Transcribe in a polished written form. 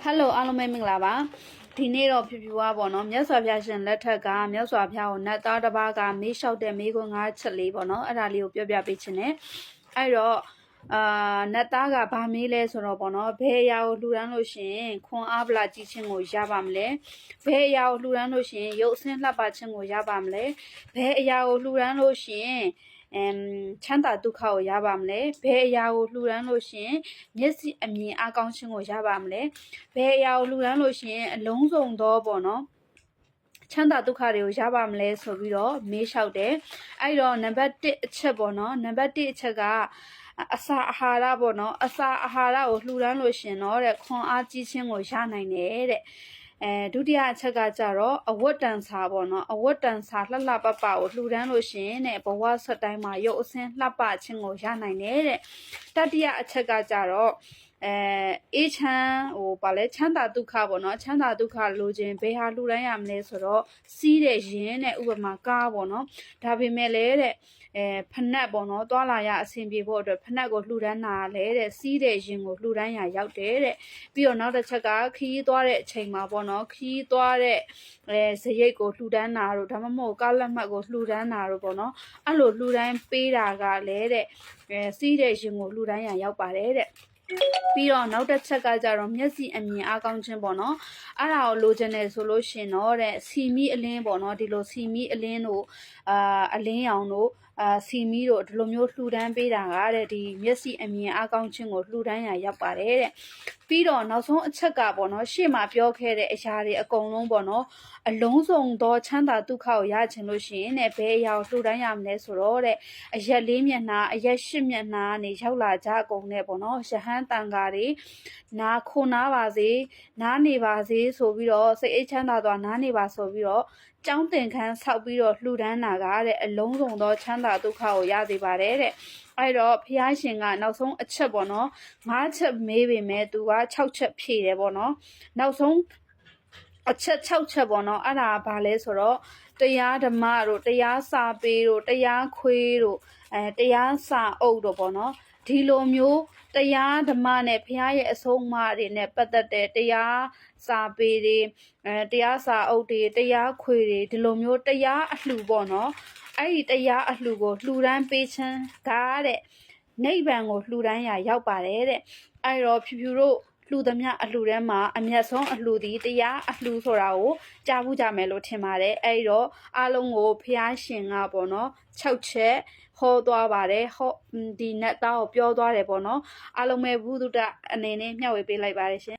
Hello အားလုံးပဲမင်္ဂလာပါဒီနေ့တော့ဖြူဖြူပါပေါ့နော်မြတ်စွာဘုရားရှင်လက်ထက်ကမြတ်စွာဘုရားကိုနတ်သားတစ်ပါးကမေးလျှောက်တဲ့မေးခွန်း၅ချက်လေးပေါ့နော်အဲ့ဒါလေးကိုပြောပြပေးခြင်းနဲ့အဲ့တော့နတ်သားကဗာမေးလဲဆိုတော့ပေါ့နော်ဘယ်အရာကိုလှူဒန်းလို့ရှင်ခွန်အားဗလာကြီးခြင်းကိုရပါမလဲဘယ်အရာကိုလှူဒန်းလို့ရှင်ရုပ်အဆင်းလှပခြင်းကိုရပါမလဲဘယ်အရာကိုလှူဒန်းလို့ရှင်ချမ်းသာဒုက္ခကိုရပါမလဲဘယ်အရာကိုလှူဒန်းလို့ရှင်မျက်စိအမြင်အားကောင်းခြင်းကိုရပါမလဲဘယ်အရာကိုလှူဒန်းလို့ရှင်အလုံးစုံသောပေါ့နော်ချမ်းသာဒုက္ခတွေကိုရပါမလဲဆိုပြီးတော့မေးလျှောက်တယ်အဲ့တော့နံပါတ်1အချက်ပေါ့နော်နံပါတ်1အချက်ကအစာအာဟာရပေါ့နော်အစာအာဟာရကိုလှူဒန်းလို့ရှင်တော့တဲ့ခွန်အားကြီးခြင်းကိုရနိုင်တယ်တဲ့ဒုတိယအချက်ကကြတော့အဝတ်တန်စာပေါ့နော်အဝတ်တန်စာလှလှပပကိုလှူဒန်းလို့ရှင်တဲ့ဘဝဆက်တိုင်းမှာရုပ်အဆင်းလှပခြင်းကိုရနိုင်တယ်တဲ့တတိယအချက်ကကြတော့အေးချမ်းဗာလဲချမ်းသာဒုက္ခပေါ့နော်ချမ်းသာဒုက္ခလိုချင်ဘယ်ဟာလှူဒန်းရမလဲဆိုတော့စီးတဲ့ရင်တဲ့ဥပမာကားပေါ့နော်ဒါပေမဲ့လေတဲ့ဖနက်ပေါ့နော်တွာလာရအဆင်ပြေဖို့အတွက်ဖနက်ကိုလှူဒန်းတာလေတဲ့စီးတဲ့ရင်ကိုလှူဒန်းရရောက်တယ်တဲ့ပြီးတော့နောက်တစ်ချက်ကခီးသွားတဲ့အချိန်မှာပေါ့နော်ခီးသွားတဲ့ဇရိတ်ကိုလှူဒန်းတာတို့ဒါမှမဟုတ်ကားလက်မှတ်ကိုလှူဒန်းတာတို့ပေါ့နော်အဲ့လိုလှူဒန်းပေးတာကလေတဲ့စီးတဲ့ရင်ကိုလှူဒန်းရရောက်ပါတယ်တဲ့ပြီးတော့နောက်တစ်ချက်ကကြတော့မျက်စိအမြင်အားကောင်းခြင်းပေါ့နော်အဲ့ဒါကိုလိုချင်တယ်ဆိုလို့ရှင်တော့တဲ့စီမီအလင်းပေါ့နော်ဒီလိုစီမီအလင်းတို့အလင်းရောင်တို့စီမီတို့ဒီလိုမျိုးလှူဒန်းပေးတာကတဲ့ဒီမျက်စိအမြင်အားကောင်းခြင်းကိုလှူဒန်းရရောက်ပါတယ်တဲ့ပြီးတော့နောက်ဆုံးအချက်ကပေါ့နော်ရှေ့မှာပြောခဲ့တဲ့အရာတွေအကုန်လုံးပေါ့နော်အလုံးစုံသောချမ်းသာဒုက္ခကိုရချင်လို့ရှိရင်တဲ့ဘယ်အရာကိုလှူဒန်းရမလဲဆိုတော့တဲ့အရက်၄မျက်နှာအရက်၈မျက်နှာနေရောက်လာကြကုန်တဲ့ပေါ့နော်ရဟန်းတန်ဃာတွေနာခိုနာပါစေနားနေပါစေဆိုပြီးတော့စိတ်အိတ်ချမ်းသာသွားနားနေပါဆိုပြီးတော့ကျောင်းတင်ခန်းဆောက်ပြီးတော့လှူဒန်းတာကတဲ့အလုံးစုံသောချမ်းသာဒုက္ခကိုရစေပါတယ်တဲ့အဲ့တော့ဘုရားရှင်ကနောက်ဆုံးအချက်ပေါ့နော်၅ချက်မေးပေမဲ့သူက6ချက်ဖြည့်တယ်ပေါ့နော်နောက်ဆုံးအချက်6ချက်ပေါ့နော်အဲ့ဒါဘာလဲဆိုတော့တရားဓမ္မတို့တရားစာပေတို့တရားခွေးတို့တရားစာအုပ်တို့ပေါ့နော်ဒီလိုမျိုးတရားဓမ္မနဲ့ဘုရားရဲ့အဆုံးအမတွေနဲ့ပတ်သက်တဲ့တရားစာပေတွေတရားစာအုပ်တွေတရားခွေတွေဒီလိုမျိုးတရားအလှပေါ့နော်အဲ့ဒီတရားအလှကိုလှူဒန်းပေးခြင်းကားတဲ့နိဗ္ဗာန်ကိုလှူဒန်းရရောက်ပါတယ်တဲ့အဲ့တော့ဖြူဖြူတို့လှူသမျှအလှထဲမှာအမျက်ဆုံးအလှဒီတရားအလှဆိုတာကိုကြားဘူးကြမယ်လို့ထင်ပါတယ်အဲ့တော့အားလုံးကိုဘုရားရှင်ကပေါ့နော်6ချက်ဟောသွားပါတယ်ဟောဒီနတ်သားကိုပြောသွားတယ်ပေါ့နော်အားလုံးပဲဘုဒ္ဓအနေနဲ့မျှဝေပေးလိုက်ပါတယ်ရှင်